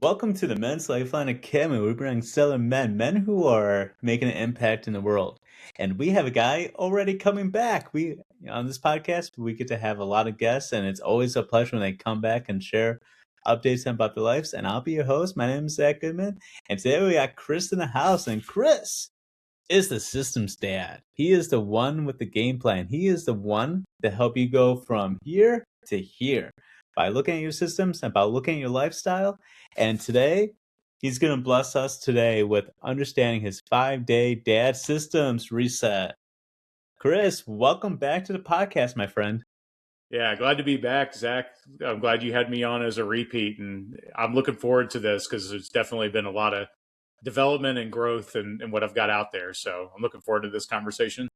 Welcome to the Men's Lifeline Academy. We bring stellar men who are making an impact in the world. And we have a guy already coming back. On this podcast, we get to have a lot of guests, and it's always a pleasure when they come back and share updates about their lives. And I'll be your host. My name is Zach Goodman, and today we got Chris in the house. And Chris is the systems dad. He is the one with the game plan. He is the one to help you go from here to here by looking at your systems and by looking at your lifestyle. And today, he's going to bless us today with understanding his 5-day dad systems reset. Chris, welcome back to the podcast, my friend. Yeah, glad to be back, Zach. I'm glad you had me on as a repeat, and I'm looking forward to this because there's definitely been a lot of development and growth in what I've got out there. So I'm looking forward to this conversation.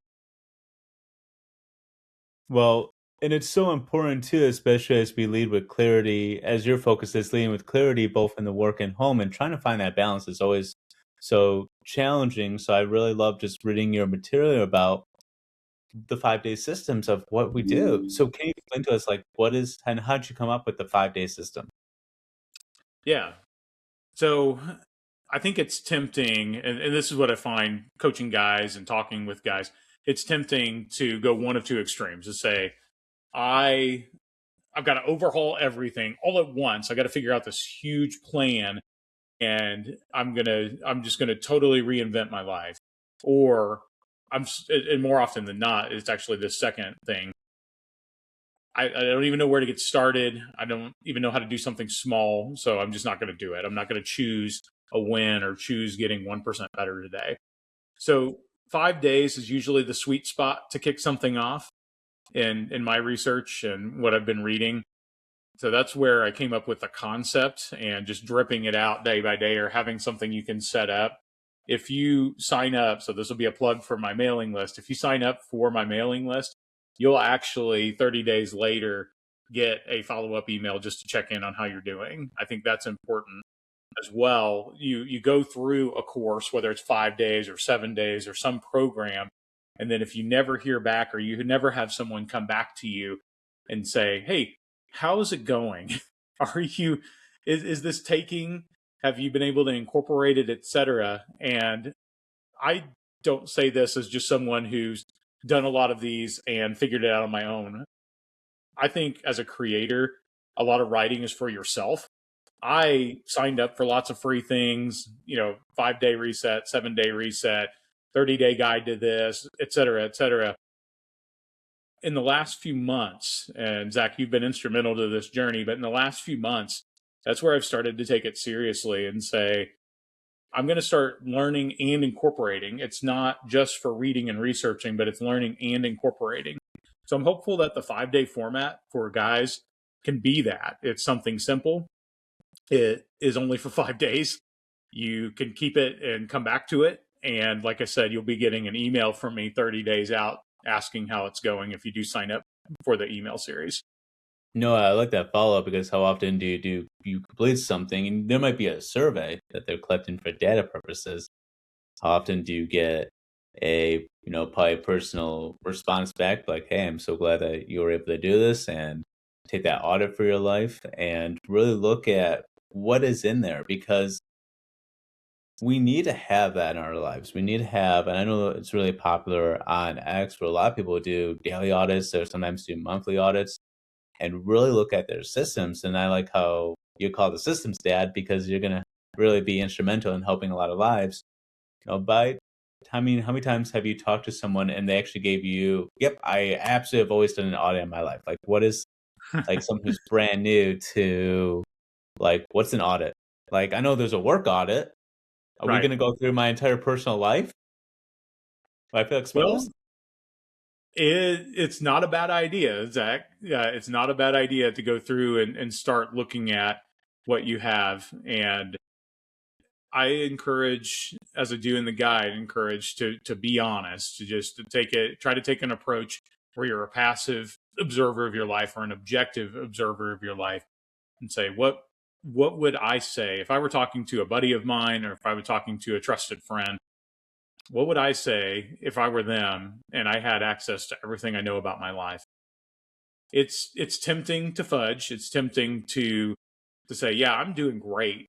Well, and it's so important too, especially as we lead with clarity, as your focus is leading with clarity, both in the work and home, and trying to find that balance is always so challenging. So I really love just reading your material about the 5-day systems of what we do. So can you explain to us what is and how did you come up with the 5-day system? Yeah. So I think it's tempting, and this is what I find coaching guys and talking with guys, it's tempting to go one of two extremes, to say, I've got to overhaul everything all at once. I got to figure out this huge plan, and I'm just gonna totally reinvent my life. Or and more often than not, it's actually the second thing. I don't even know where to get started. I don't even know how to do something small, so I'm just not going to do it. I'm not going to choose a win or choose getting 1% better today. So 5 days is usually the sweet spot to kick something off in my research and what I've been reading. So that's where I came up with the concept, and just dripping it out day by day, or having something you can set up. If you sign up, so this will be a plug for my mailing list. If you sign up for my mailing list, you'll actually 30 days later get a follow-up email just to check in on how you're doing. I think that's important as well. You go through a course, whether it's 5 days or 7 days or some program, and then if you never hear back, or you never have someone come back to you and say, hey, how is it going? Is this taking? Have you been able to incorporate it, etc.? And I don't say this as just someone who's done a lot of these and figured it out on my own. I think as a creator, a lot of writing is for yourself. I signed up for lots of free things, 5-day reset, 7-day reset, 30-day guide to this, et cetera, et cetera. In the last few months, and Zach, you've been instrumental to this journey, but in the last few months, that's where I've started to take it seriously and say, I'm going to start learning and incorporating. It's not just for reading and researching, but it's learning and incorporating. So I'm hopeful that the 5-day format for guys can be that. It's something simple. It is only for 5 days. You can keep it and come back to it. And like I said, you'll be getting an email from me 30 days out asking how it's going if you do sign up for the email series. No, I like that follow-up, because how often do you complete something, and there might be a survey that they're collecting for data purposes. How often do you get a, probably personal response back, like, hey, I'm so glad that you were able to do this, and take that audit for your life and really look at what is in there, because we need to have that in our lives. We need to have, and I know it's really popular on X, where a lot of people do daily audits or sometimes do monthly audits, and really look at their systems. And I like how you call the systems dad, because you're going to really be instrumental in helping a lot of lives. How many times have you talked to someone and they actually gave you, yep, I absolutely have always done an audit in my life. Like, what is, someone who's brand new to, what's an audit? I know there's a work audit. Are we Right. going to go through my entire personal life? Do I feel exposed? Well, it's not a bad idea, Zach. Yeah, it's not a bad idea to go through and start looking at what you have. And I encourage, as I do in the guide, encourage to be honest, try to take an approach where you're a passive observer of your life or an objective observer of your life, and say, what would I say if I were talking to a buddy of mine, or if I were talking to a trusted friend? What would I say if I were them and I had access to everything I know about my life? It's tempting to fudge. It's tempting to say, yeah, I'm doing great.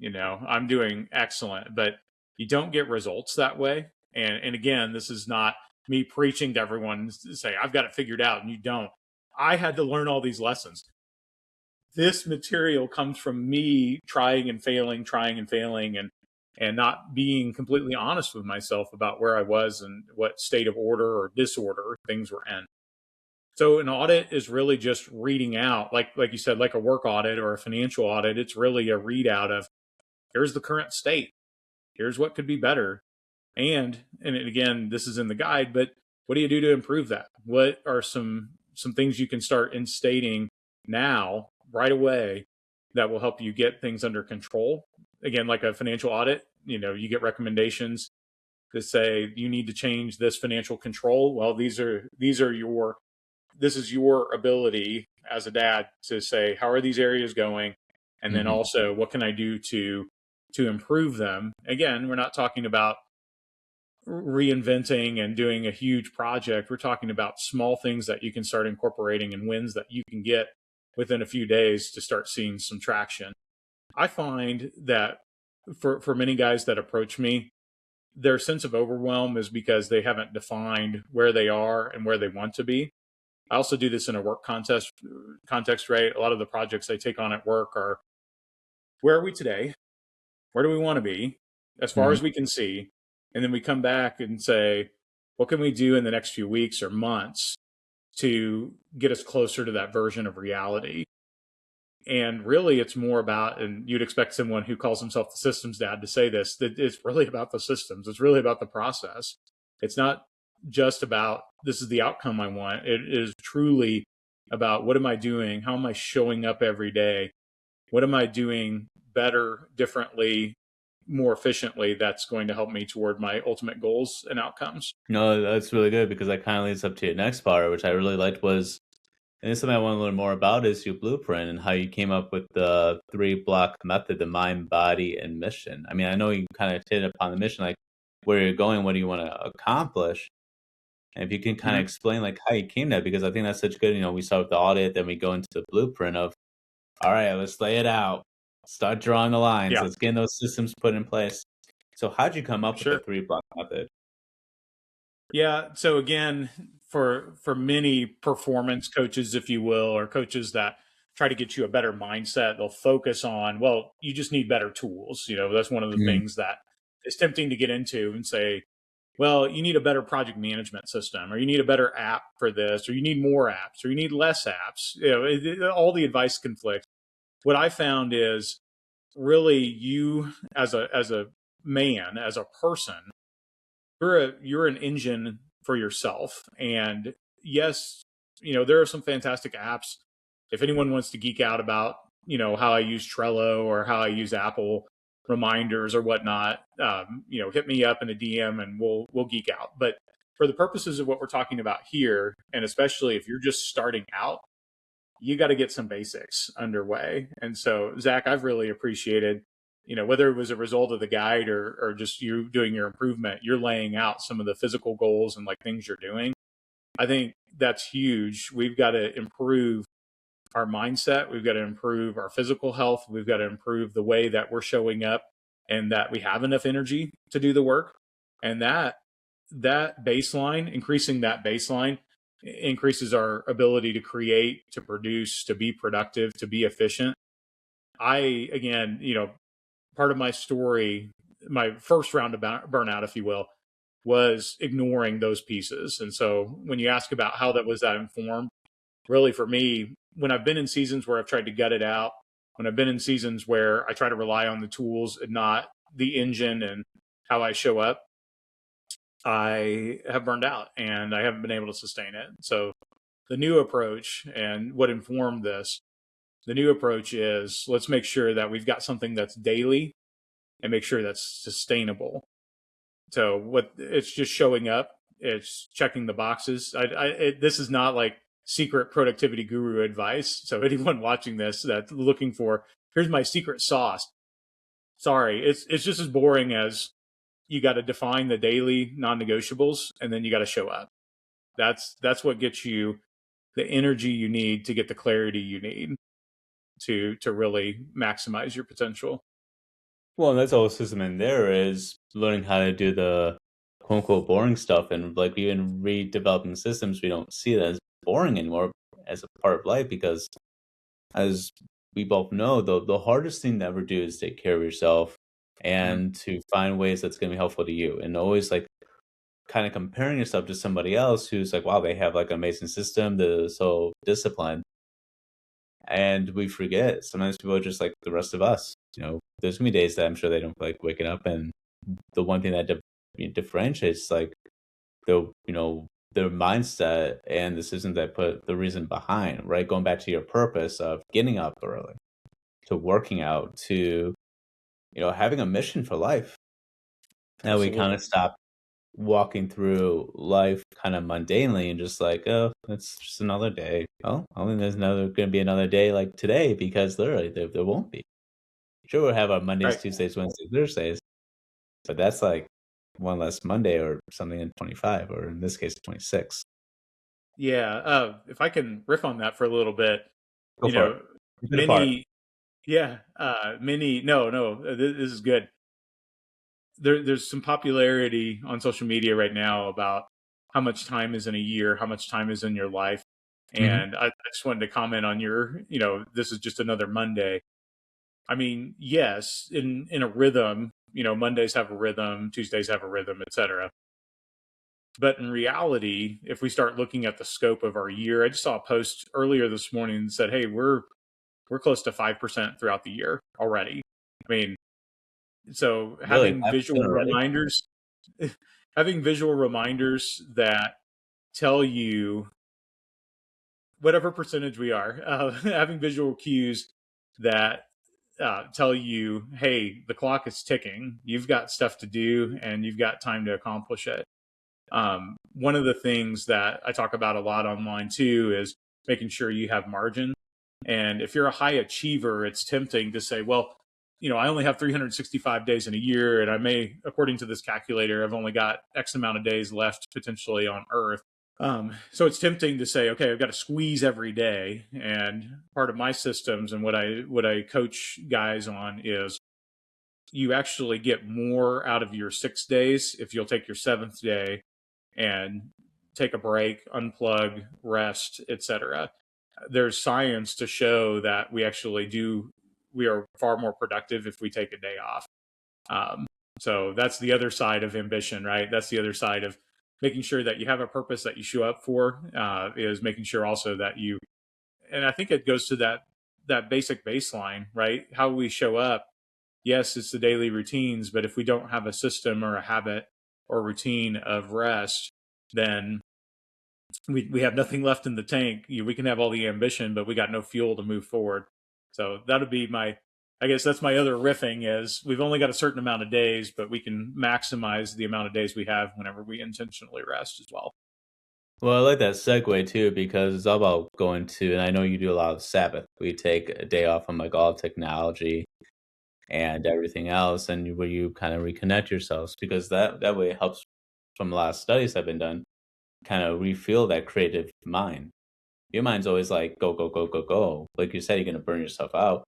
I'm doing excellent, but you don't get results that way. And again, this is not me preaching to everyone to say, I've got it figured out, and you don't. I had to learn all these lessons. This material comes from me trying and failing, and not being completely honest with myself about where I was and what state of order or disorder things were in. So an audit is really just reading out, like you said, like a work audit or a financial audit. It's really a readout of, here's the current state, here's what could be better, and again, this is in the guide, but what do you do to improve that? What are some things you can start instating now, right away, that will help you get things under control? Again, like a financial audit, you get recommendations that say you need to change this financial control. Well, this is your ability as a dad to say, how are these areas going? And then also, what can I do to improve them? Again, we're not talking about reinventing and doing a huge project. We're talking about small things that you can start incorporating and wins that you can get within a few days to start seeing some traction. I find that for many guys that approach me, their sense of overwhelm is because they haven't defined where they are and where they want to be. I also do this in a work context, right? A lot of the projects I take on at work are, where are we today? Where do we want to be as far as we can see? And then we come back and say, what can we do in the next few weeks or months to get us closer to that version of reality? And really, it's more about, and you'd expect someone who calls himself the systems dad to say this, that it's really about the systems. It's really about the process. It's not just about, this is the outcome I want. It is truly about, what am I doing? How am I showing up every day? What am I doing better, differently, more efficiently, that's going to help me toward my ultimate goals and outcomes? No, that's really good, because that kind of leads up to your next part, which I really liked was, and this is something I want to learn more about, is your blueprint and how you came up with the 3-block method, the mind, body, and mission. I mean, I know you kind of hit upon the mission, like where you're going, what do you want to accomplish? And if you can kind of explain like how you came to that, because I think that's such good, we start with the audit, then we go into the blueprint of, all right, let's lay it out. Start drawing the lines. Yeah, Let's get those systems put in place. So how'd you come up with the sure. 3-block method? Yeah. So again, for many performance coaches, if you will, or coaches that try to get you a better mindset, they'll focus on, well, you just need better tools. That's one of the things that is tempting to get into and say, well, you need a better project management system, or you need a better app for this, or you need more apps, or you need less apps. All the advice conflicts. What I found is, really, you as a man, as a person, you're an engine for yourself. And yes, there are some fantastic apps. If anyone wants to geek out about how I use Trello or how I use Apple reminders or whatnot, hit me up in a DM and we'll geek out. But for the purposes of what we're talking about here, and especially if you're just starting out, you got to get some basics underway. And so, Zach, I've really appreciated, whether it was a result of the guide or just you doing your improvement, you're laying out some of the physical goals and like things you're doing. I think that's huge. We've got to improve our mindset. We've got to improve our physical health. We've got to improve the way that we're showing up and that we have enough energy to do the work. And that baseline, increasing that baseline, increases our ability to create, to produce, to be productive, to be efficient. Again, part of my story, my first round of burnout, if you will, was ignoring those pieces. And so when you ask about how that informed, really for me, when I've been in seasons where I've tried to gut it out, when I've been in seasons where I try to rely on the tools and not the engine and how I show up, I have burned out and I haven't been able to sustain it. So the new approach, and what informed this, the new approach is, let's make sure that we've got something that's daily and make sure that's sustainable. So it's just showing up, it's checking the boxes. This is not like secret productivity guru advice. So anyone watching this that's looking for, here's my secret sauce, sorry, it's just as boring as, you got to define the daily non-negotiables and then you got to show up. That's what gets you the energy you need to get the clarity you need to really maximize your potential. Well, and that's the whole system in there is learning how to do the quote unquote boring stuff and like even redeveloping systems we don't see that as boring anymore as a part of life because as we both know, the hardest thing to ever do is take care of yourself Mhm. and to find ways that's gonna be helpful to you. And always like kind of comparing yourself to somebody else who's like, wow, they have like an amazing system, they're so disciplined. And we forget sometimes people are just like the rest of us. There's gonna be days that I'm sure they don't feel like waking up, and the one thing that differentiates like their mindset and the system that put the reason behind, right? Going back to your purpose of getting up early, to working out, to having a mission for life. Now we kind Absolutely. of stop walking through life kind of mundanely and just like, oh, it's just another day. Oh, I mean, there's gonna be another day like today because literally there won't be. Sure, we'll have our Mondays, Right. Tuesdays, Wednesdays, Thursdays, but that's like one less Monday or something in 25, or in this case, 26. Yeah. If I can riff on that for a little bit, Go you for it. know, Keep it apart. many, yeah, many, no, no, this is good. There's some popularity on social media right now about how much time is in a year, how much time is in your life. Mhm. And I just wanted to comment on this is just another Monday. I mean, yes, in a rhythm, Mondays have a rhythm, Tuesdays have a rhythm, etc. But in reality, if we start looking at the scope of our year, I just saw a post earlier this morning that said, "Hey, we're close to 5% throughout the year already." I mean, so Really, having 5% visual already? reminders, having visual reminders that tell you whatever percentage we are, having visual cues that tell you, "Hey, the clock is ticking. You've got stuff to do, and you've got time to accomplish it." One of the things that I talk about a lot online too is making sure you have margin. And if you're a high achiever, it's tempting to say, well, I only have 365 days in a year, and I may, according to this calculator, I've only got X amount of days left potentially on Earth. So it's tempting to say, okay, I've got to squeeze every day. And part of my systems and what I coach guys on is you actually get more out of your 6 days if you'll take your seventh day and take a break, unplug, rest, etc. There's science to show that we are far more productive if we take a day off. Um, so that's the other side of ambition, right? That's the other side of making sure that you have a purpose that you show up for, is making sure also that and I think it goes to that basic baseline, right? How we show up. Yes, it's the daily routines, but if we don't have a system or a habit or routine of rest, then we have nothing left in the tank. We can have all the ambition, but we got no fuel to move forward. So that would be I guess that's my other riffing is we've only got a certain amount of days, but we can maximize the amount of days we have whenever we intentionally rest as well. Well, I like that segue too because it's all about going to, and I know you do a lot of Sabbath. We take a day off from like all technology and everything else, and where you kind of reconnect yourselves because that way it helps. From a lot of studies that have been done, kind of refuel that creative mind. Your mind's always like go go go go go. Like you said, you're gonna burn yourself out.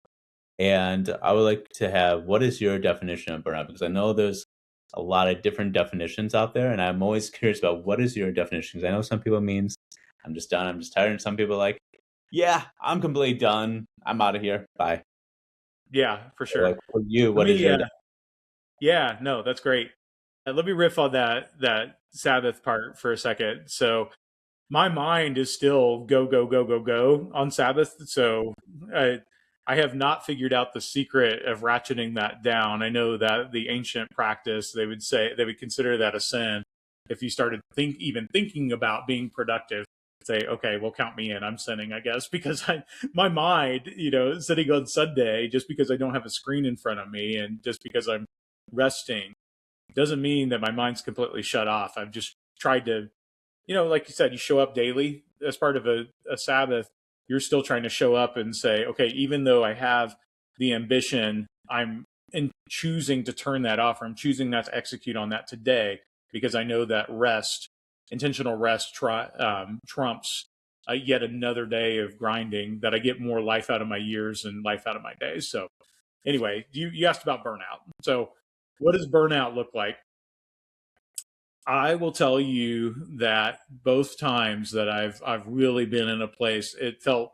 And I would like to have what is your definition of burnout? Because I know there's a lot of different definitions out there, and I'm always curious about what is your definition. Because I know some people means I'm just done, I'm just tired, and some people are like, yeah, I'm completely done. I'm out of here. Bye. Yeah, for So, sure. like for you, Let what is me, your yeah, no, that's great. Let me riff on that Sabbath part for a second. So my mind is still go go go go go on Sabbath. So I I have not figured out the secret of ratcheting that down. I know that the ancient practice they would consider that a sin if you started even thinking about being productive. Say, okay, well, count me in. I'm sinning, I guess, because my mind, sitting on Sunday, just because I don't have a screen in front of me, and just because I'm resting, doesn't mean that my mind's completely shut off. I've just tried to, like you said, you show up daily as part of a Sabbath. You're still trying to show up and say, okay, even though I have the ambition, I'm in choosing to turn that off, or I'm choosing not to execute on that today because I know that intentional rest, trumps yet another day of grinding. That I get more life out of my years and life out of my days. So anyway, you asked about burnout. So what does burnout look like? I will tell you that both times that I've really been in a place, it felt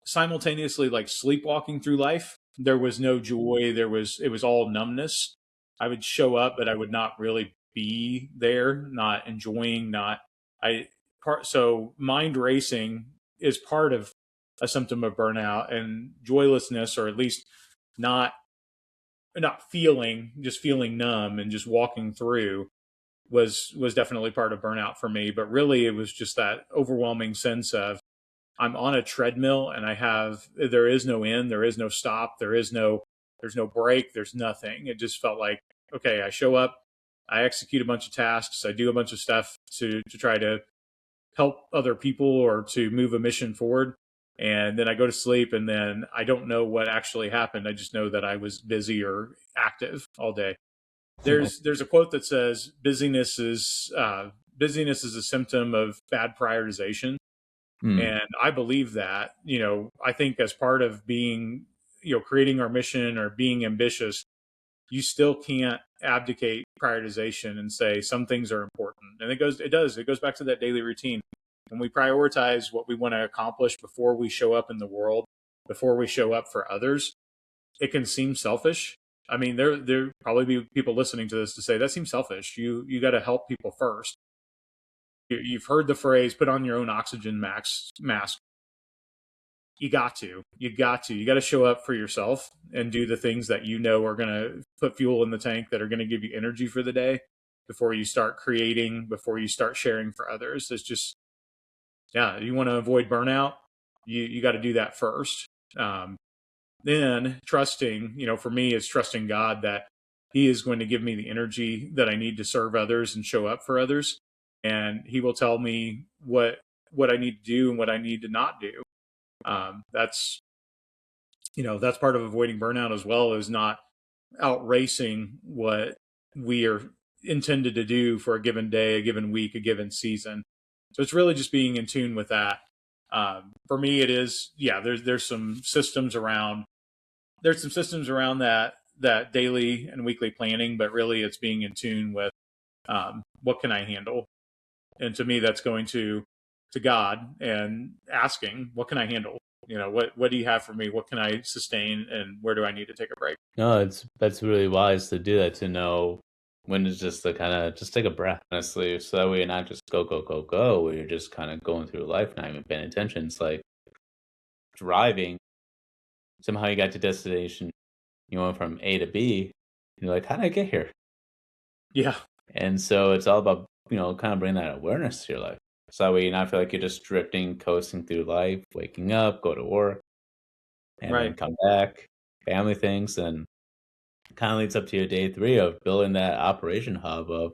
simultaneously like sleepwalking through life. There was no joy. It was all numbness. I would show up, but I would not really be there, not enjoying, not I part. So mind racing is part of a symptom of burnout, and joylessness, or at least not not feeling, just feeling numb and just walking through was definitely part of burnout for me. But really, it was just that overwhelming sense of I'm on a treadmill and there is no end, there is no stop, there's no break, there's nothing. It just felt like, okay, I show up, I execute a bunch of tasks, I do a bunch of stuff to try to help other people or to move a mission forward. And then I go to sleep, and then I don't know what actually happened. I just know that I was busy or active all day. There's a quote that says busyness is a symptom of bad prioritization. Hmm. And I believe that, I think as part of being, creating our mission or being ambitious, you still can't abdicate prioritization and say some things are important. And it goes back to that daily routine. When we prioritize what we want to accomplish before we show up in the world, before we show up for others, it can seem selfish. I mean, there probably be people listening to this to say that seems selfish. You got to help people first. You've heard the phrase "put on your own oxygen mask." You got to. You got to show up for yourself and do the things that you know are going to put fuel in the tank, that are going to give you energy for the day, before you start creating, before you start sharing for others. It's just, yeah, you want to avoid burnout, you got to do that first. Then trusting, for me, is trusting God that He is going to give me the energy that I need to serve others and show up for others, and He will tell me what I need to do and what I need to not do. That's that's part of avoiding burnout as well, is not outracing what we are intended to do for a given day, a given week, a given season. So it's really just being in tune with that. For me, it is, yeah. There's some systems around that daily and weekly planning, but really it's being in tune with what can I handle, and to me that's going to God and asking, what can I handle? What do you have for me? What can I sustain, and where do I need to take a break? No, that's really wise to do that, to know when to just to kind of just take a breath, honestly, so that way you're not just go, go, go, go, where you're just kind of going through life, not even paying attention. It's like driving. Somehow you got to destination, you went from A to B, and you're like, how did I get here? Yeah. And so it's all about, kind of bringing that awareness to your life. So that way you not feel like you're just drifting, coasting through life, waking up, go to work, and then Right. come back, family things, and kind of leads up to your day 3 of building that operation hub of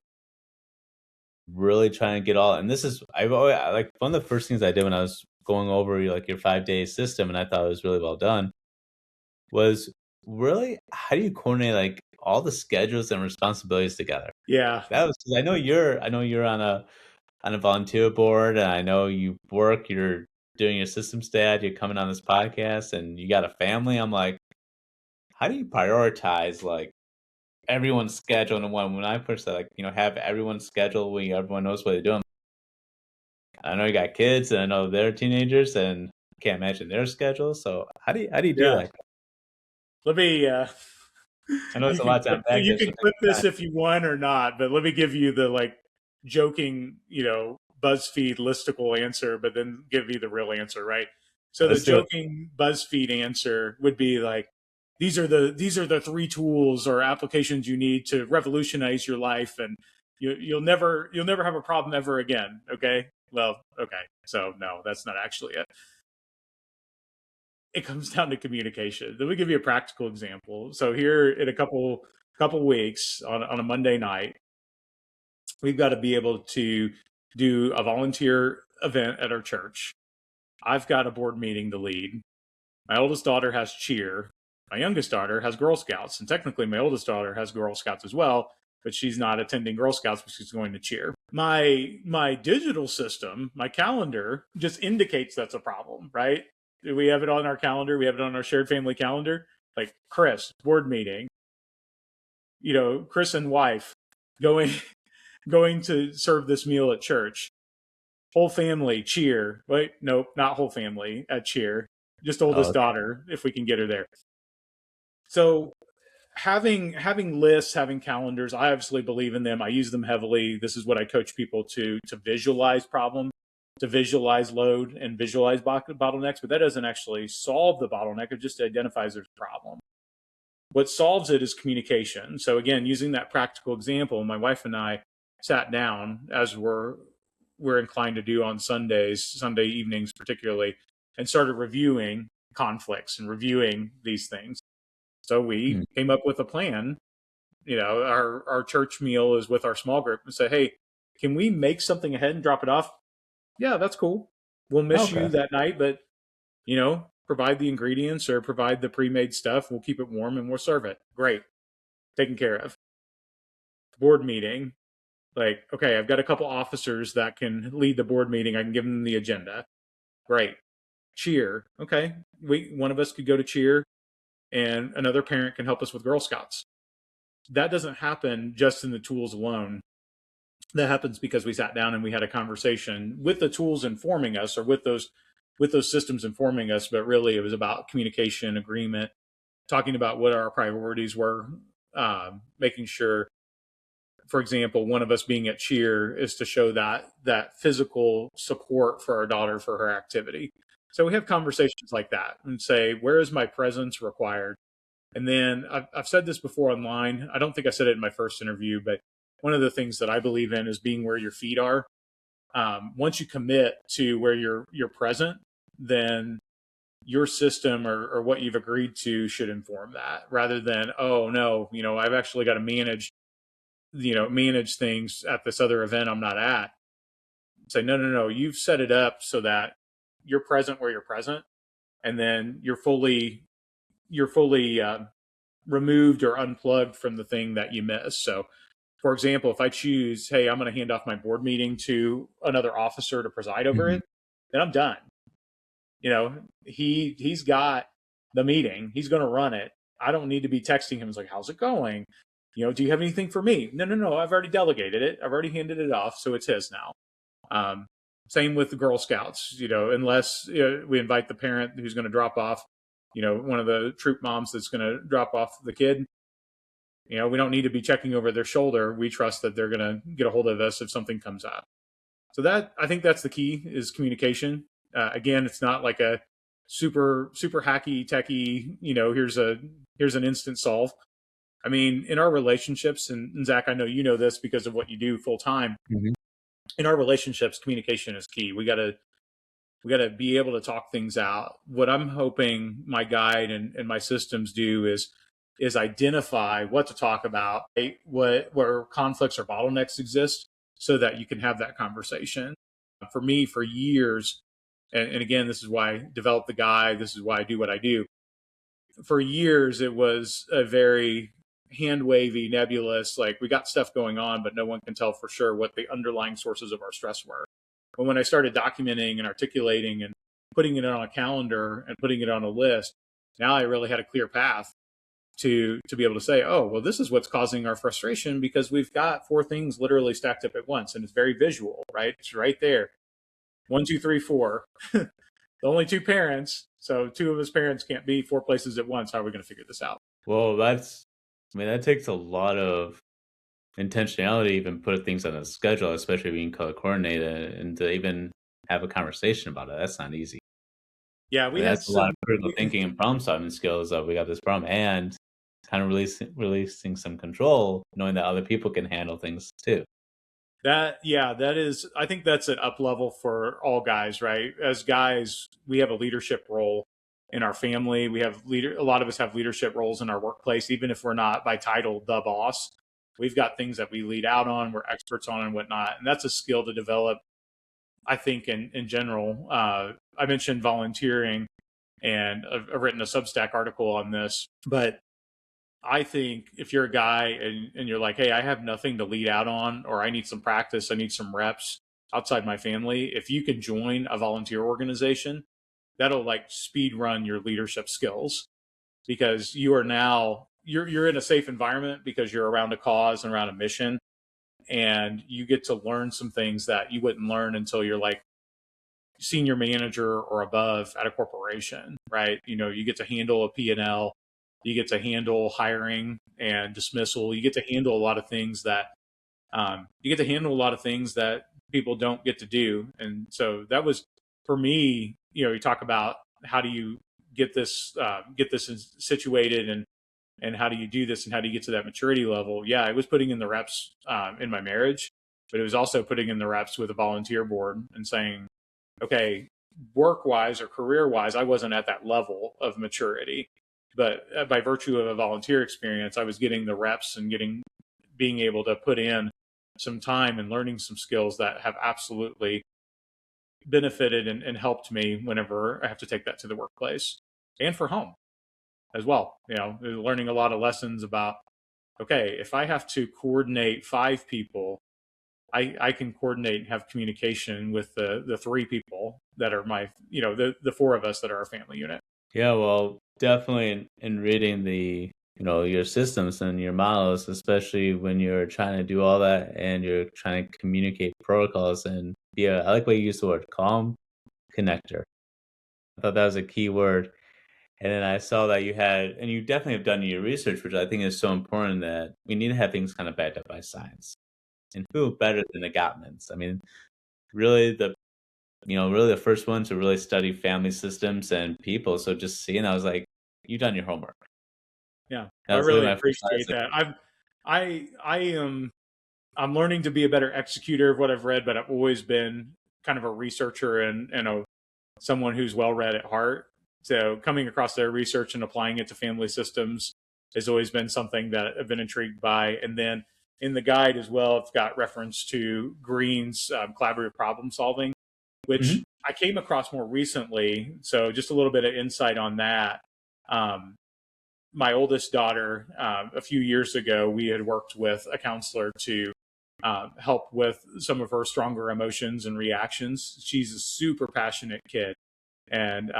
really trying to get all. And this is, like one of the first things I did when I was going over like your 5-day system, and I thought it was really well done, was really how do you coordinate like all the schedules and responsibilities together? Yeah. That was, 'cause I know you're on a volunteer board, and I know you're doing your systems dad, you're coming on this podcast, and you got a family. I'm like, how do you prioritize like everyone's schedule? And when I push that, like, have everyone's schedule where everyone knows what they're doing. I know you got kids, and I know they're teenagers, and I can't imagine their schedule. So how do you do Yeah. that? Let me I know it's a lot to unpack you there, so can take clip your this time. if you want or not, but let me give you the like joking, BuzzFeed listicle answer, but then give you the real answer, right? So the Let's do it. joking BuzzFeed answer would be like, these are the three tools or applications you need to revolutionize your life, and you'll never have a problem ever again. Okay. Well, okay. So no, that's not actually it. It comes down to communication. Let me give you a practical example. So here in a couple weeks, on a Monday night, we've got to be able to do a volunteer event at our church. I've got a board meeting to lead. My oldest daughter has cheer. My youngest daughter has Girl Scouts, and technically my oldest daughter has Girl Scouts as well, but she's not attending Girl Scouts because she's going to cheer. My digital system, my calendar, just indicates that's a problem, right? We have it on our calendar. We have it on our shared family calendar. like Chris, board meeting, Chris and wife going going to serve this meal at church. Whole family cheer. Wait, nope, not whole family at cheer. Just Oh, oldest okay. daughter, if we can get her there. So having lists, having calendars, I obviously believe in them. I use them heavily. This is what I coach people to visualize problem, to visualize load and visualize bottlenecks, but that doesn't actually solve the bottleneck. It just identifies there's a problem. What solves it is communication. So again, using that practical example, my wife and I sat down, as we're inclined to do on Sundays, Sunday evenings particularly, and started reviewing conflicts and reviewing these things. So we came up with a plan. Our church meal is with our small group, and say, hey, can we make something ahead and drop it off? Yeah, that's cool. We'll miss you Okay. that night, but provide the ingredients or provide the pre-made stuff. We'll keep it warm and we'll serve it. Great. Taken care of. Board meeting. Like, okay, I've got a couple officers that can lead the board meeting. I can give them the agenda. Great. Cheer. Okay. One of us could go to cheer and another parent can help us with Girl Scouts. That doesn't happen just in the tools alone. That happens because we sat down and we had a conversation with the tools informing us, or with those systems informing us, but really it was about communication, agreement, talking about what our priorities were, making sure, for example, one of us being at cheer is to show that physical support for our daughter for her activity. So we have conversations like that and say, where is my presence required? And then I've said this before online. I don't think I said it in my first interview, but one of the things that I believe in is being where your feet are. Once you commit to where you're present, then your system or what you've agreed to should inform that, rather than, oh no, I've actually got to manage things at this other event I'm not at. Say, no, you've set it up so that you're present where you're present, and then you're fully removed or unplugged from the thing that you miss. So, for example, if I choose, hey, I'm going to hand off my board meeting to another officer to preside over Mhm. it, then I'm done. He's got the meeting. He's going to run it. I don't need to be texting him. It's like, how's it going? Do you have anything for me? No. I've already delegated it. I've already handed it off, so it's his now. Same with the Girl Scouts. Unless we invite the parent who's going to drop off, one of the troop moms that's going to drop off the kid. We don't need to be checking over their shoulder. We trust that they're going to get a hold of us if something comes up. So I think that's the key, is communication. Again, it's not like a super hacky techie. Here's an instant solve. I mean, in our relationships, and Zach, I know you know this because of what you do full time. Mhm. In our relationships, communication is key. We got to be able to talk things out. What I'm hoping my guide and my systems do is identify what to talk about, where conflicts or bottlenecks exist, so that you can have that conversation. For me, for years, and again, this is why I developed the guide. This is why I do what I do. For years, it was a very hand wavy, nebulous, like, we got stuff going on, but no one can tell for sure what the underlying sources of our stress were. But when I started documenting and articulating and putting it on a calendar and putting it on a list, now I really had a clear path to be able to say, oh, well, this is what's causing our frustration, because we've got 4 things literally stacked up at once, and it's very visual, right? It's right there. 1, 2, 3, 4. The only 2 parents, so 2 of us parents can't be 4 places at once. How are we going to figure this out? Well, that takes a lot of intentionality to even put things on a schedule, especially being color coordinated, and to even have a conversation about it. That's not easy. Yeah, I we mean, had that's a lot of some. critical thinking and problem solving skills of, we got this problem, and kind of releasing some control, knowing that other people can handle things too. That is, I think that's an up level for all guys, right? As guys, we have a leadership role in our family. We have a lot of us have leadership roles in our workplace, even if we're not by title the boss. We've got things that we lead out on, we're experts on, and whatnot. And that's a skill to develop, I think, in general. I mentioned volunteering, and I've written a Substack article on this, but I think if you're a guy and you're like, hey, I have nothing to lead out on, or I need some practice, I need some reps outside my family, if you can join a volunteer organization, that'll like speed run your leadership skills. because you are now you're in a safe environment because you're around a cause and around a mission, and you get to learn some things that you wouldn't learn until you're like senior manager or above at a corporation, right? You get to handle a P&L, you get to handle hiring and dismissal, you get to handle a lot of things that people don't get to do. And so that was for me. You talk about how do you get this situated, and how do you do this, and how do you get to that maturity level? Yeah, I was putting in the reps in my marriage, but it was also putting in the reps with a volunteer board and saying, okay, work wise or career wise, I wasn't at that level of maturity, but by virtue of a volunteer experience, I was getting the reps and being able to put in some time and learning some skills that have absolutely benefited and helped me whenever I have to take that to the workplace and for home as well. Learning a lot of lessons about, okay, if I have to coordinate 5 people, I can coordinate and have communication with the 3 people that are the 4 of us that are our family unit. Yeah, well, definitely in reading the your systems and your models, especially when you're trying to do all that and you're trying to communicate protocols. And yeah, I like what you used the word calm connector. I thought that was a key word. And then I saw that and you definitely have done your research, which I think is so important, that we need to have things kind of backed up by science. And who better than the Gottmans? I mean, really really the first one to really study family systems and people. So just seeing, I was like, you've done your homework. Yeah, I That's really appreciate that. I'm learning to be a better executor of what I've read, but I've always been kind of a researcher and someone who's well read at heart. So coming across their research and applying it to family systems has always been something that I've been intrigued by. And then in the guide as well, I've got reference to Green's collaborative problem solving, which I came across more recently. So just a little bit of insight on that. My oldest daughter, a few years ago, we had worked with a counselor to help with some of her stronger emotions and reactions. She's a super passionate kid, and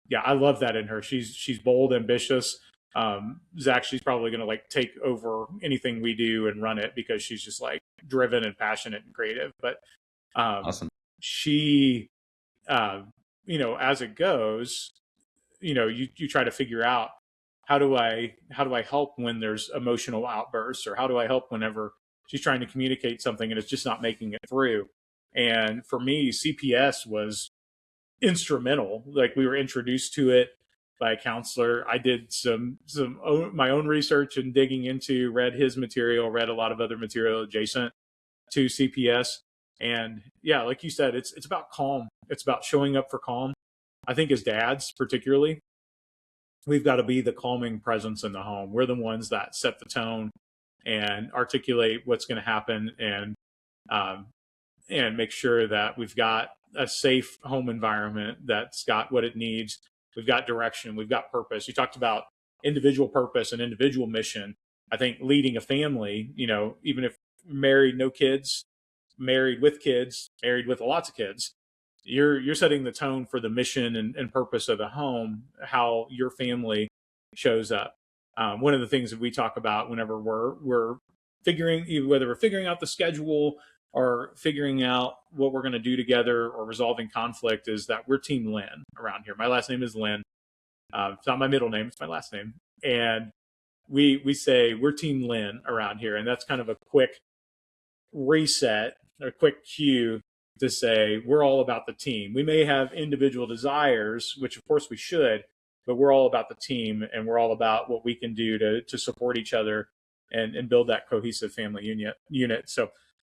yeah, I love that in her. She's bold, ambitious. Zach, she's probably going to like take over anything we do and run it because she's just like driven and passionate and creative. But awesome. She, as it goes, you try to figure out how do I help when there's emotional outbursts, or how do I help whenever she's trying to communicate something and it's just not making it through. And for me, CPS was instrumental. Like, we were introduced to it by a counselor. I did my own research and digging into, read his material, read a lot of other material adjacent to CPS. And yeah, like you said, it's about calm. It's about showing up for calm. I think as dads, particularly, we've got to be the calming presence in the home. We're the ones that set the tone and articulate what's going to happen, and make sure that we've got a safe home environment that's got what it needs. We've got direction. We've got purpose. You talked about individual purpose and individual mission. I think leading a family, even if married, no kids, married with kids, married with lots of kids, you're setting the tone for the mission and purpose of the home, how your family shows up. One of the things that we talk about whenever we're whether we're figuring out the schedule or figuring out what we're going to do together or resolving conflict, is that we're Team Lynn around here. My last name is Lynn. It's not my middle name, it's my last name. And we say we're Team Lynn around here. And that's kind of a quick reset, a quick cue to say we're all about the team. We may have individual desires, which of course we should, but we're all about the team, and we're all about what we can do to support each other and build that cohesive family unit. So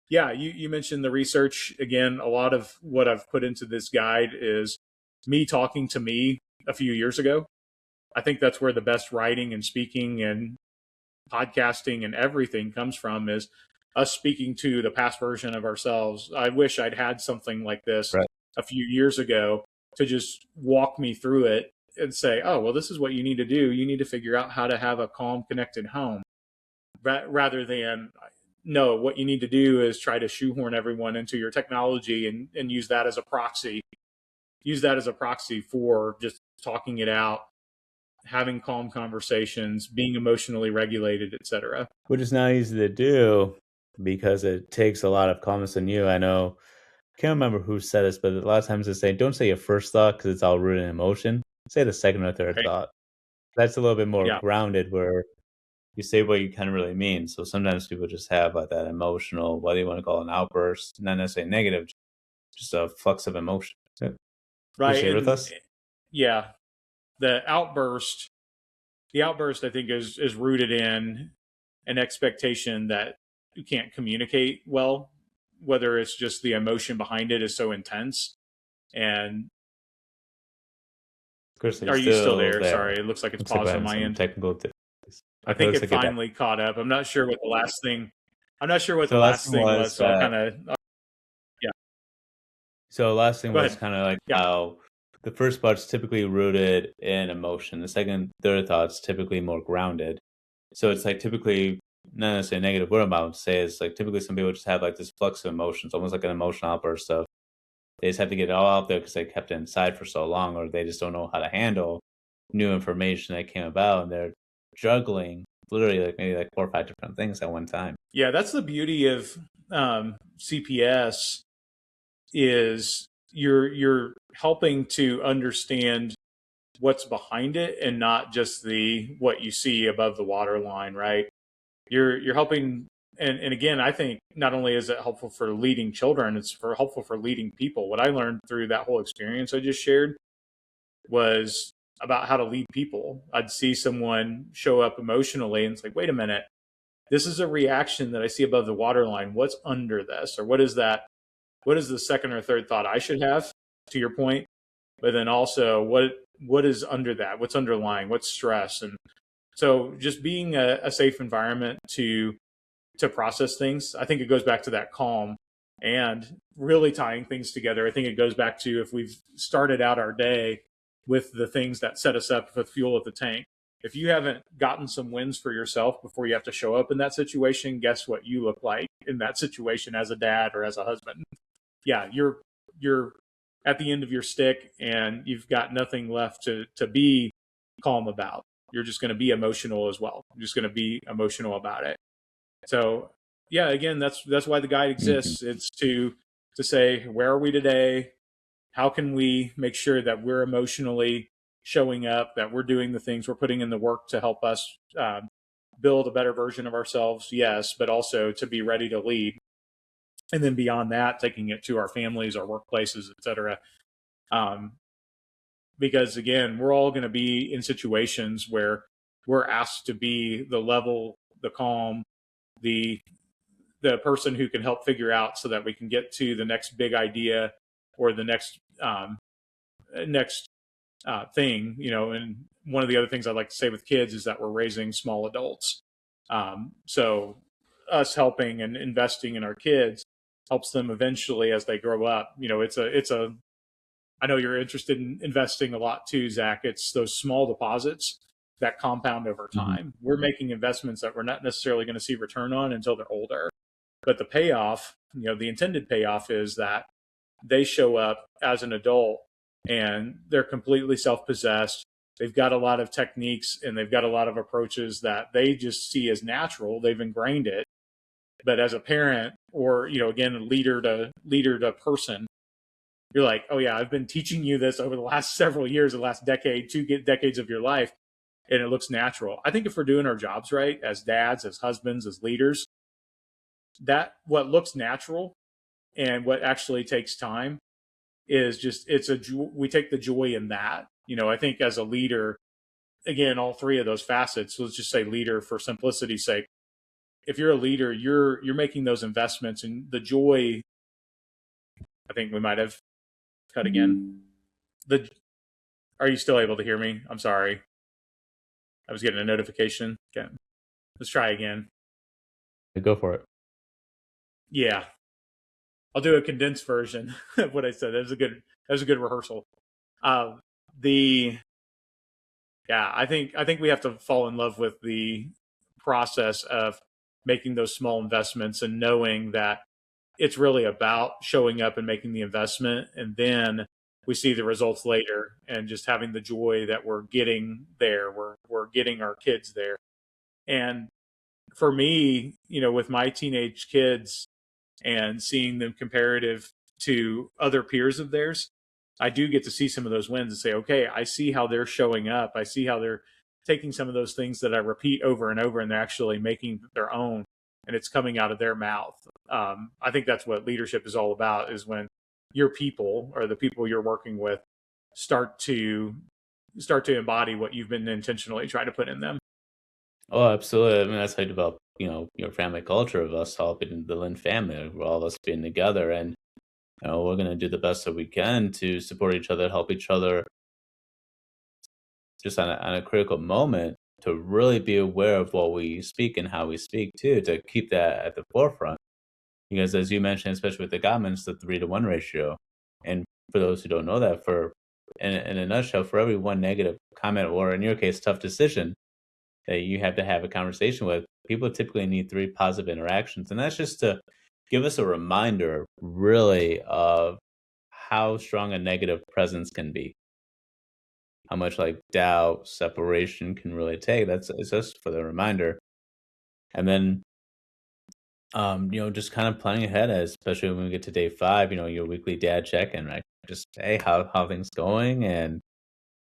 yeah, you mentioned the research. Again, a lot of what I've put into this guide is me talking to me a few years ago. I think that's where the best writing and speaking and podcasting and everything comes from, is us speaking to the past version of ourselves. I wish I'd had something like this a few years ago to just walk me through it and say, oh, well, this is what you need to do. You need to figure out how to have a calm, connected home, rather than, no, what you need to do is try to shoehorn everyone into your technology and use that as a proxy. Use that as a proxy for just talking it out having calm conversations, being emotionally regulated, etc. Which is not easy to do because it takes a lot of calmness in you. I know, can't remember who said this, but a lot of times they say, don't say your first thought because it's all rooted in emotion. Say the second or third Right? thought. That's a little bit more Yeah. grounded where you say what you kind of really mean. So sometimes people just have like that emotional, what do you want to call it, an outburst, not necessarily negative, just a flux of emotion. So, you Right. share with And us? yeah, the outburst, I think is rooted in an expectation that you can't communicate well, whether it's just the emotion behind it is so intense. And Of course, are you are you still still there? there? Sorry, it looks like it's Looks like we're paused on having my some end. technical difficulties. I Okay, think looks it like you're back. finally caught up. I'm not sure what the last thing. I'm not sure what So the the last last thing thing was was. So I'll that kind of yeah. So the last thing Go was ahead. kind of like Yeah. how the first part's typically rooted in emotion. The second, third thought's typically more grounded. So it's like typically not necessarily a negative word I'm about to say is like typically some people just have like this flux of emotions, almost like an emotional outburst of they just have to get it all out there because they kept it inside for so long, or they just don't know how to handle new information that came about, and they're juggling literally like maybe like 4 or 5 different things at one time. Yeah, that's the beauty of CPS is you're helping to understand what's behind it and not just the what you see above the waterline, right? You're helping, and again, I think not only is it helpful for leading children, it's for helpful for leading people. What I learned through that whole experience I just shared was about how to lead people. I'd see someone show up emotionally and it's like, wait a minute, this is a reaction that I see above the waterline. What's under this? Or what is that? What is the second or third thought I should have, to your point? But then also what is under that? What's underlying? What's stress? And so just being a safe environment to process things. I think it goes back to that calm and really tying things together. I think it goes back to if we've started out our day with the things that set us up with fuel at the tank. If you haven't gotten some wins for yourself before you have to show up in that situation, guess what you look like in that situation as a dad or as a husband? Yeah, you're at the end of your stick and you've got nothing left to be calm about. You're just going to be emotional as well. You're just going to be emotional about it. So yeah, again, that's why the guide Mhm. exists. It's to say where are we today? How can we make sure that we're emotionally showing up, that we're doing the things, we're putting in the work to help us build a better version of ourselves? Yes, but also to be ready to lead. And then beyond that, taking it to our families, our workplaces, etc. Um, because again, we're all going to be in situations where we're asked to be the level, the calm, the person who can help figure out so that we can get to the next big idea or the next thing, and one of the other things I like to say with kids is that we're raising small adults. So us helping and investing in our kids helps them eventually as they grow up. It's a I know you're interested in investing a lot too, Zach. It's those small deposits that compound over Mhm. time. We're making investments that we're not necessarily going to see return on until they're older. But the payoff, the intended payoff is that they show up as an adult and they're completely self possessed. They've got a lot of techniques and they've got a lot of approaches that they just see as natural. They've ingrained it. But as a parent or, again, leader to person, you're like, oh yeah, I've been teaching you this over the last several years, the last decade, 2 decades of your life, and it looks natural. I think if we're doing our jobs right as dads, as husbands, as leaders, that what looks natural and what actually takes time is just we take the joy in that. I think as a leader, again, all three of those facets, let's just say leader for simplicity's sake. If you're a leader, you're making those investments and the joy. I think we might have cut again. The Are you still able to hear me? I'm sorry. I was getting a notification. Okay. Let's try again. Go for it. Yeah. I'll do a condensed version of what I said. That was a good rehearsal. Uh, the Yeah, I think we have to fall in love with the process of making those small investments and knowing that it's really about showing up and making the investment and then we see the results later, and just having the joy that we're getting there, we're getting our kids there. And for me, with my teenage kids and seeing them comparative to other peers of theirs, I do get to see some of those wins and say, okay, I see how they're showing up. I see how they're taking some of those things that I repeat over and over, and they're actually making their own, and it's coming out of their mouth. I think that's what leadership is all about, is when your people, or the people you're working with, start to embody what you've been intentionally trying to put in them. Oh, absolutely. I mean, that's how you develop, your family culture of us all being the Lynn family, we're all of us being together. And, we're going to do the best that we can to support each other, help each other just on a critical moment, to really be aware of what we speak and how we speak too, to keep that at the forefront. Because as you mentioned, especially with the Gottman, it's the 3-to-1 ratio. And for those who don't know that, in a nutshell, for every one negative comment, or in your case, tough decision that you have to have a conversation with, people typically need 3 positive interactions. And that's just to give us a reminder, really, of how strong a negative presence can be. How much like doubt, separation can really take. It's just for the reminder. And then, just kind of planning ahead, especially when we get to day 5, your weekly dad check-in, right? Just, hey, how things going, and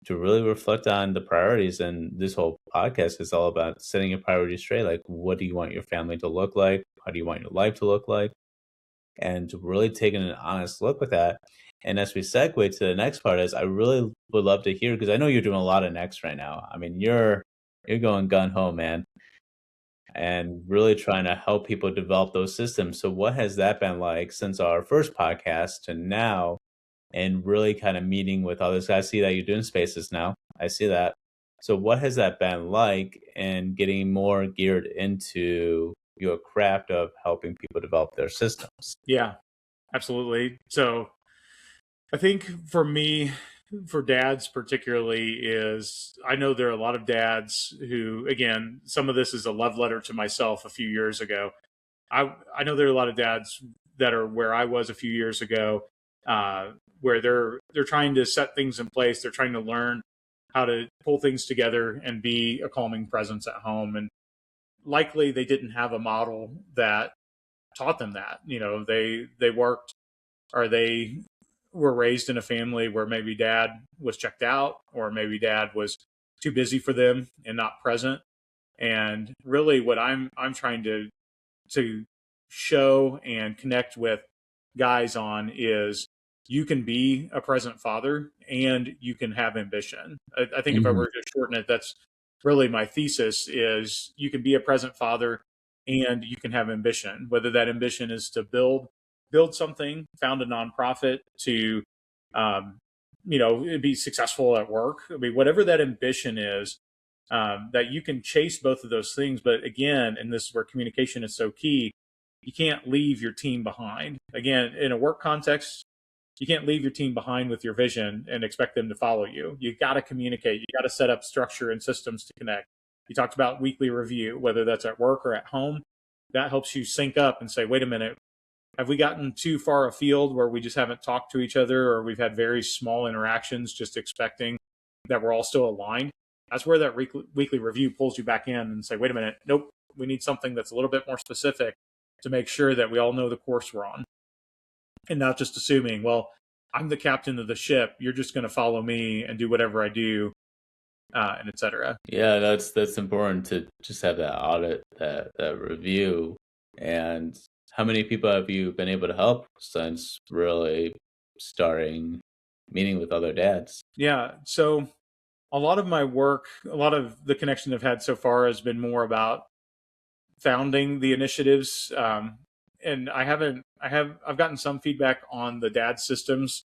to really reflect on the priorities. And this whole podcast is all about setting your priorities straight. Like, what do you want your family to look like? How do you want your life to look like? And to really taking an honest look with that. And as we segue to the next part, is I really would love to hear, because I know you're doing a lot of next right now. I mean, you're going gun ho, man, and really trying to help people develop those systems. So what has that been like since our first podcast to now, and really kind of meeting with others? I see that you're doing spaces now. I see that. So what has that been like, and getting more geared into your craft of helping people develop their systems? Yeah, absolutely. So I think for me, for dads particularly, is I know there are a lot of dads who, again, some of this is a love letter to myself a few years ago. I know there are a lot of dads that are where I was a few years ago, where they're trying to set things in place. They're trying to learn how to pull things together and be a calming presence at home. And likely they didn't have a model that taught them that. They worked, or they were raised in a family where maybe dad was checked out, or maybe dad was too busy for them and not present. And really what I'm trying to show and connect with guys on is, you can be a present father and you can have ambition. I think if I Mhm. were to shorten it, that's really my thesis, is you can be a present father and you can have ambition, whether that ambition is to build something, found a nonprofit, to um, be successful at work. I mean, whatever that ambition is, that you can chase both of those things. But again, and this is where communication is so key, you can't leave your team behind. Again, in a work context, you can't leave your team behind with your vision and expect them to follow you. You got to communicate. You got to set up structure and systems to connect. You talked about weekly review, whether that's at work or at home. That helps you sync up and say, wait a minute, have we gotten too far afield where we just haven't talked to each other, or we've had very small interactions just expecting that we're all still aligned? That's where that weekly review pulls you back in and say, wait a minute, nope, we need something that's a little bit more specific to make sure that we all know the course we're on, and not just assuming, well, I'm the captain of the ship, you're just going to follow me and do whatever I do, and etc. Yeah, that's important, to just have that audit, that review. And how many people have you been able to help since really starting meeting with other dads? Yeah. So a lot of my work, a lot of the connection I've had so far has been more about founding the initiatives. And I've gotten some feedback on the dad systems.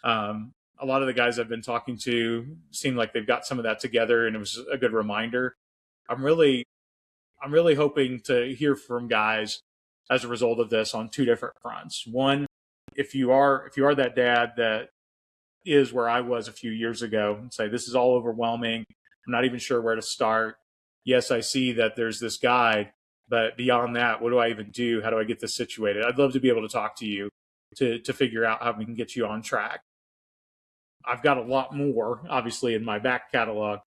A lot of the guys I've been talking to seem like they've got some of that together, and it was a good reminder. I'm really, I'm really hoping to hear from guys as a result of this on two different fronts. One, if you are that dad that is where I was a few years ago, and say, this is all overwhelming, I'm not even sure where to start. Yes, I see that there's this guide, but beyond that, what do I even do? How do I get this situated? I'd love to be able to talk to you to figure out how we can get you on track. I've got a lot more, obviously, in my back catalog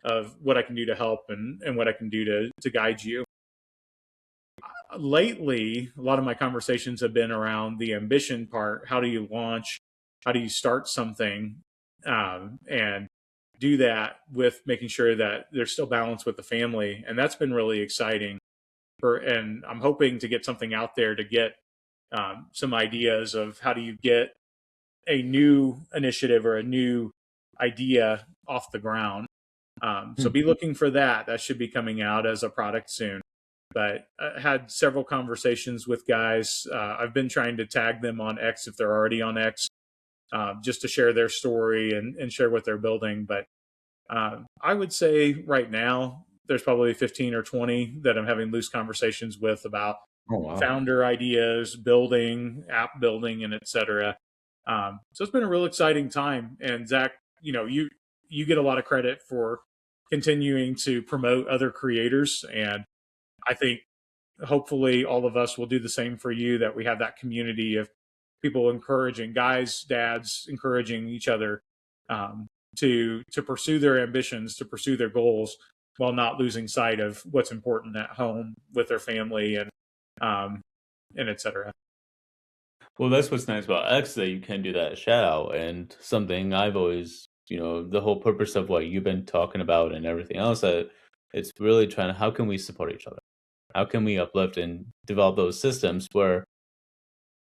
of what I can do to help and what I can do to guide you. Lately, a lot of my conversations have been around the ambition part. How do you launch? How do you start something? And do that with making sure that there's still balance with the family. And that's been really exciting. And I'm hoping to get something out there to get some ideas of how do you get a new initiative or a new idea off the ground. So be looking for that. That should be coming out as a product soon. But I had several conversations with guys. I've been trying to tag them on X if they're already on X, just to share their story and share what they're building. But I would say right now, there's probably 15 or 20 that I'm having loose conversations with about founder ideas, building, app building, and et cetera. So it's been a real exciting time. And Zach, you get a lot of credit for continuing to promote other creators. And I think hopefully all of us will do the same for you, that we have that community of people encouraging guys, dads, encouraging each other to pursue their ambitions, to pursue their goals while not losing sight of what's important at home with their family and et cetera. Well, that's what's nice about X, that you can do that shout out, and something I've always, the whole purpose of what you've been talking about and everything else, that it's really trying to, how can we support each other? How can we uplift and develop those systems where,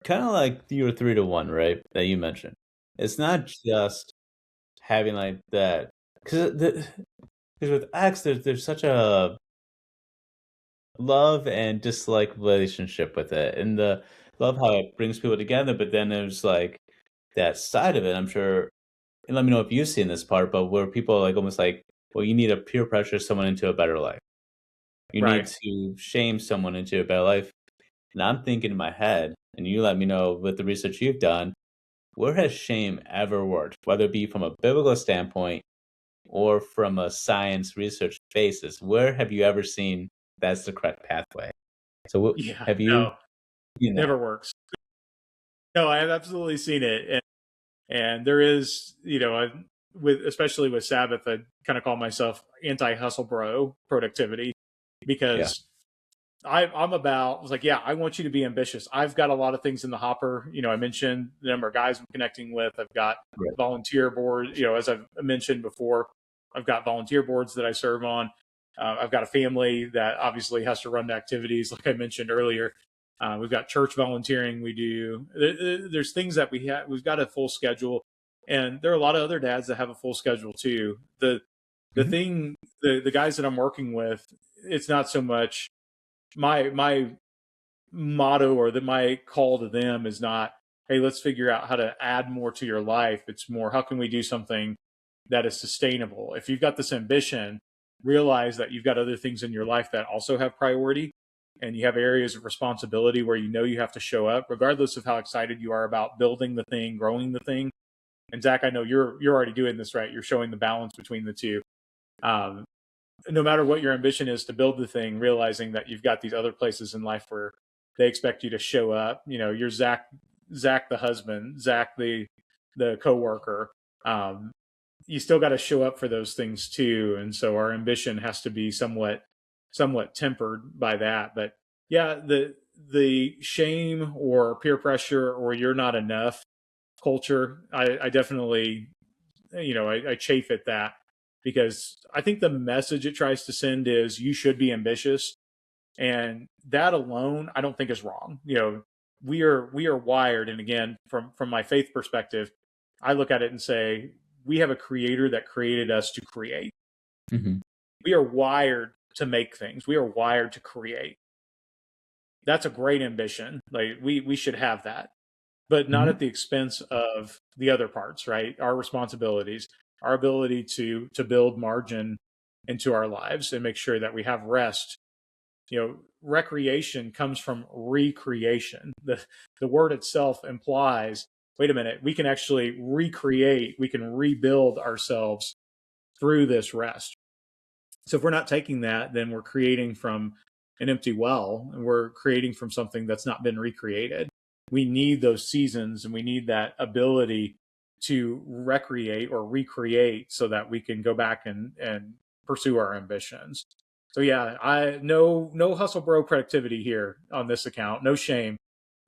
kind of like your 3-to-1, right, that you mentioned. It's not just having like that, because with X, there's such a love and dislike relationship with it, and the love how it brings people together, but then there's like that side of it, I'm sure, and let me know if you've seen this part, but where people are like almost like, well, you need to peer pressure someone into a better life. You need Right. to shame someone into a better life. And I'm thinking in my head, and you let me know with the research you've done, where has shame ever worked? Whether it be from a biblical standpoint or from a science research basis, where have you ever seen that's the correct pathway? So Yeah. have you No, seen that? never works. No, I have absolutely seen it. And there is, especially with Sabbath, I kind of call myself anti-hustle bro productivity, Yeah. because I'm about, I was like, yeah, I want you to be ambitious. I've got a lot of things in the hopper. I mentioned the number of guys I'm connecting with. I've got Right. volunteer board, as I've mentioned before, I've got volunteer boards that I serve on. I've got a family that obviously has to run activities, like I mentioned earlier. We've got church volunteering. We do. There's things that we've got a full schedule, and there are a lot of other dads that have a full schedule too. The Mhm. thing, the guys that I'm working with, it's not so much my motto, or that my call to them is not, hey, let's figure out how to add more to your life. It's more, how can we do something that is sustainable? If you've got this ambition, realize that you've got other things in your life that also have priority, and you have areas of responsibility where you have to show up, regardless of how excited you are about building the thing, growing the thing. And Zach, I know you're already doing this, right? You're showing the balance between the two. Um, no matter what your ambition is to build the thing, realizing that you've got these other places in life where they expect you to show up. You're Zach the husband, Zach the coworker. You still got to show up for those things too, and so our ambition has to be somewhat tempered by that. But yeah, the shame or peer pressure or you're not enough culture, I definitely, I chafe at that, because I think the message it tries to send is you should be ambitious, and that alone I don't think is wrong. We are wired, and again, from my faith perspective, I look at it and say we have a creator that created us to create. Mhm. We are wired to make things. We are wired to create. That's a great ambition. Like we should have that, but not Mhm. at the expense of the other parts, right? Our responsibilities, our ability to build margin into our lives and make sure that we have rest. Recreation comes from recreation. The word itself implies, wait a minute, we can actually recreate, we can rebuild ourselves through this rest. So if we're not taking that, then we're creating from an empty well, and we're creating from something that's not been recreated. We need those seasons, and we need that ability to recreate or recreate so that we can go back and pursue our ambitions. So yeah, I no hustle bro productivity here on this account. No shame.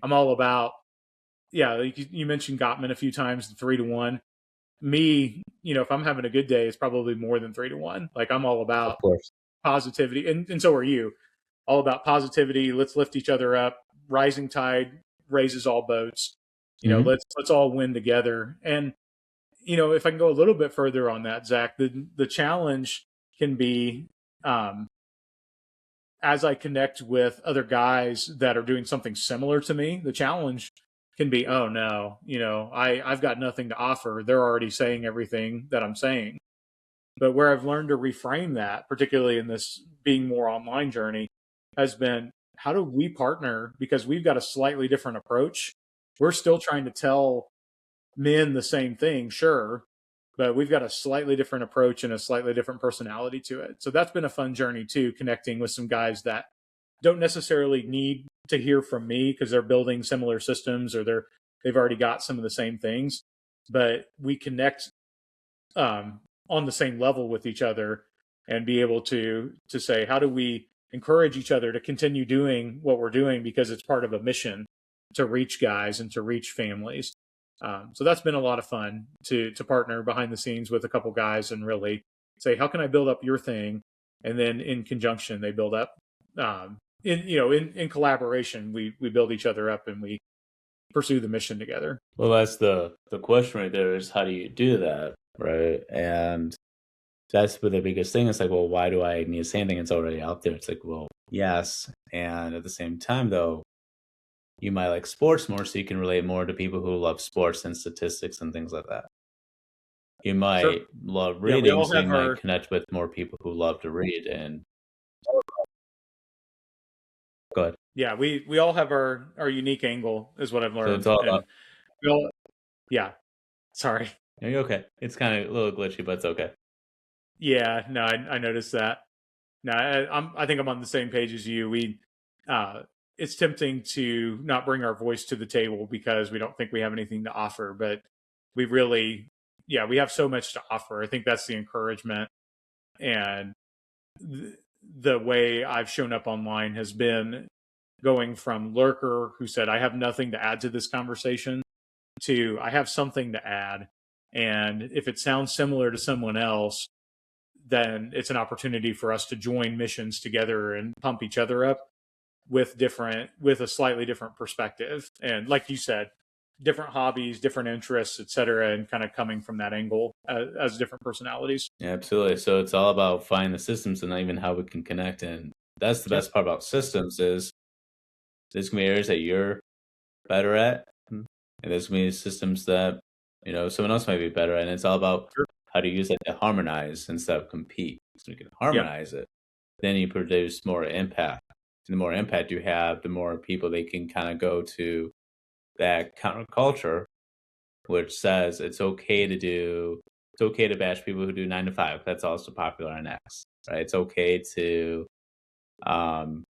I'm all about, yeah, like you mentioned Gottman a few times, 3 to 1. Me, if I'm having a good day, it's probably more than 3 to 1. Like I'm all Of about course. positivity, and so are you. All about positivity. Let's lift each other up. Rising tide raises all boats. Hmm. Let's all win together. And if I can go a little bit further on that, Zach, the challenge can be, um, as I connect with other guys that are doing something similar to me, the challenge can be, oh no, I've got nothing to offer. They're already saying everything that I'm saying. But where I've learned to reframe that, particularly in this being more online journey, has been, how do we partner? Because we've got a slightly different approach. We're still trying to tell men the same thing, sure, but we've got a slightly different approach and a slightly different personality to it. So that's been a fun journey too, connecting with some guys that don't necessarily need to hear from me because they're building similar systems or they've already got some of the same things, but we connect on the same level with each other and be able to say, how do we encourage each other to continue doing what we're doing because it's part of a mission to reach guys and to reach families. So that's been a lot of fun to partner behind the scenes with a couple guys and really say, how can I build up your thing? And then in conjunction, they build up. In collaboration, we build each other up and we pursue the mission together. Well, that's the question right there is how do you do that, right? And that's the biggest thing. It's like, well, why do I need to say anything? It's already out there. It's like, well, yes. And at the same time, though, you might like sports more, so you can relate more to people who love sports and statistics and things like that. You Sure. might love Yeah, we reading, all so you have might our connect with more people who love to read. And go ahead. yeah, we all have our unique angle is what I've So it's learned. all about. And we all yeah, sorry. Are you okay? It's kind of a little glitchy, but it's okay. Yeah, no, I noticed that. No, I think I'm on the same page as you. Uh it's tempting to not bring our voice to the table because we don't think we have anything to offer, but we really, yeah, we have so much to offer. I think that's the encouragement. And the way I've shown up online has been going from lurker who said, I have nothing to add to this conversation, to I have something to add. And if it sounds similar to someone else, then it's an opportunity for us to join missions together and pump each other up with a slightly different perspective. And like you said, different hobbies, different interests, etc., and kind of coming from that angle as different personalities. Yeah, absolutely. So it's all about finding the systems and not even how we can connect. And that's the Yep. best part about systems is there's gonna be areas that you're better at, and there's gonna be systems that someone else might be better at. And it's all about Sure. how to use it to harmonize instead of compete. So you can Yep. harmonize it, then you produce more impact. And the more impact you have, the more people they can kind of go to that counterculture, which says it's okay to bash people who do 9 to 5. That's also popular on X, right? It's okay to um,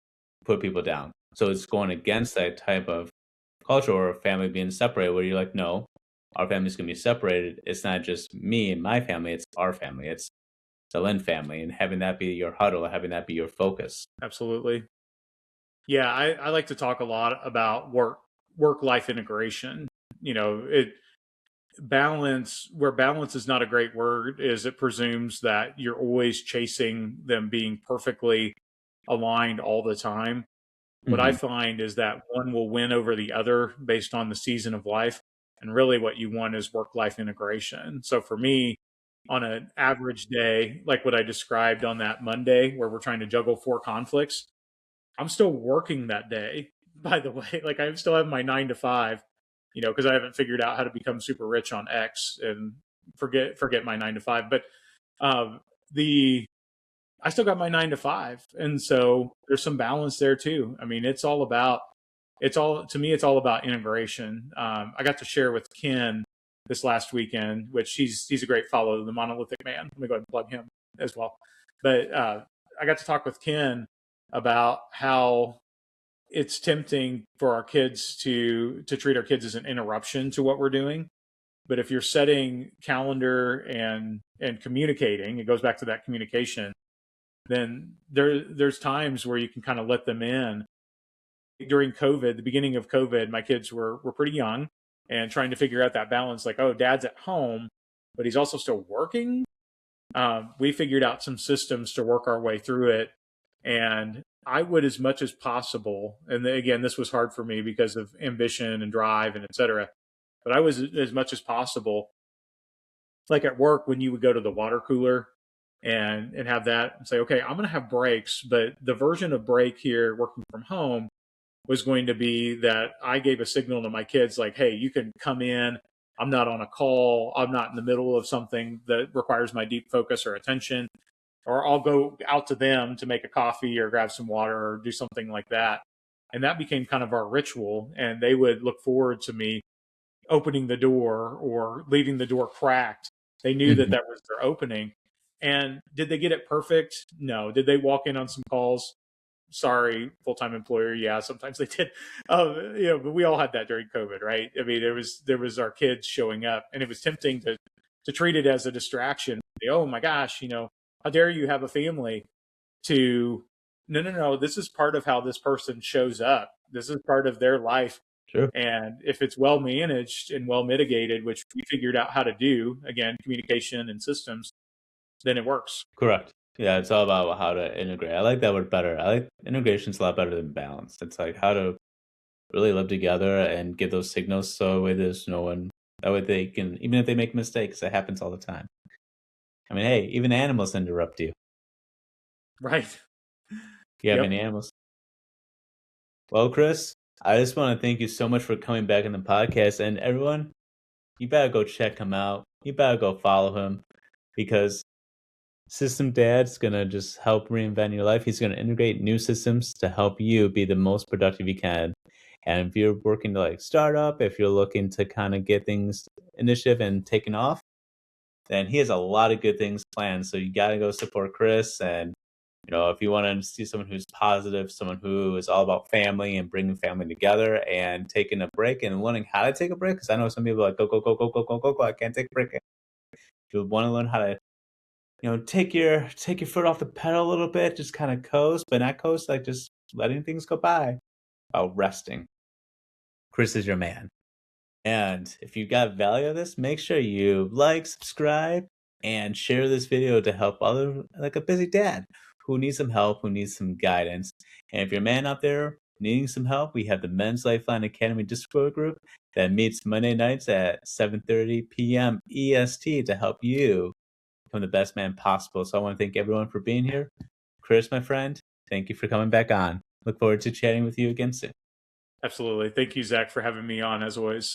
put people down. So it's going against that type of culture or a family being separated, where you're like, no, our family's gonna be separated. It's not just me and my family; it's our family. It's the Lynn family, and having that be your huddle, having that be your focus. Absolutely. Yeah, I like to talk a lot about work life integration. It balance, where balance is not a great word, is it presumes that you're always chasing them being perfectly aligned all the time. What I Hmm. find is that one will win over the other based on the season of life. And really, what you want is work life integration. So for me, on an average day, like what I described on that Monday, where we're trying to juggle 4 conflicts, I'm still working that day, by the way. Like I still have my 9 to 5, because I haven't figured out how to become super rich on X and forget my 9 to 5. But the I still got my 9 to 5, and so there's some balance there too. I mean, it's all to me. It's all about integration. I got to share with Ken this last weekend, which he's a great follow, the Monolithic Man. Let me go ahead and plug him as well. But I got to talk with Ken about how it's tempting for our kids to treat our kids as an interruption to what we're doing. But if you're setting calendar and communicating, it goes back to that communication, then there's times where you can kind of let them in. During COVID, the beginning of COVID, my kids were pretty young and trying to figure out that balance, like, oh, dad's at home, but he's also still working. We figured out some systems to work our way through it. And I would, as much as possible, and again, this was hard for me because of ambition and drive and et cetera, but I was, as much as possible, like at work, when you would go to the water cooler and have that and say, okay, I'm going to have breaks, but the version of break here working from home was going to be that I gave a signal to my kids like, hey, you can come in. I'm not on a call. I'm not in the middle of something that requires my deep focus or attention. Or I'll go out to them to make a coffee or grab some water or do something like that. And that became kind of our ritual. And they would look forward to me opening the door or leaving the door cracked. They knew that Mhm. that was their opening. And did they get it perfect? No. Did they walk in on some calls? Sorry, full-time employer. Yeah, sometimes they did. But we all had that during COVID, right? I mean, there was our kids showing up, and it was tempting to treat it as a distraction. Oh my gosh, how dare you have a family? To no, no, no. This is part of how this person shows up. This is part of their life. Sure. And if it's well managed and well mitigated, which we figured out how to do, again, communication and systems, then it works. Correct. Yeah, it's all about how to integrate. I like that word better. I like integration's a lot better than balance. It's like how to really live together and get those signals so way there's no one that way they can, even if they make mistakes, that happens all the time. I mean, hey, even animals interrupt you. Right. You have Yep. any animals? Well, Chris, I just want to thank you so much for coming back on the podcast. And everyone, you better go check him out. You better go follow him because System Dad's gonna just help reinvent your life. He's gonna integrate new systems to help you be the most productive you can. And if you're working to like start up, if you're looking to kind of get things initiative and taking off, then he has a lot of good things planned. So you gotta go support Chris. And if you want to see someone who's positive, someone who is all about family and bringing family together and taking a break and learning how to take a break, because I know some people are like go go go go go go go go. I can't take a break. If you want to learn how to take your foot off the pedal a little bit, just kind of coast, but not coast, like just letting things go by while resting. Chris is your man. And if you got value out of this, make sure you like, subscribe, and share this video to help other like a busy dad who needs some help, who needs some guidance. And if you're a man out there needing some help, we have the Men's Lifeline Academy Discord group that meets Monday nights at 7:30 p.m. EST to help you become the best man possible. So I want to thank everyone for being here. Chris, my friend, thank you for coming back on. Look forward to chatting with you again soon. Absolutely. Thank you, Zach, for having me on as always.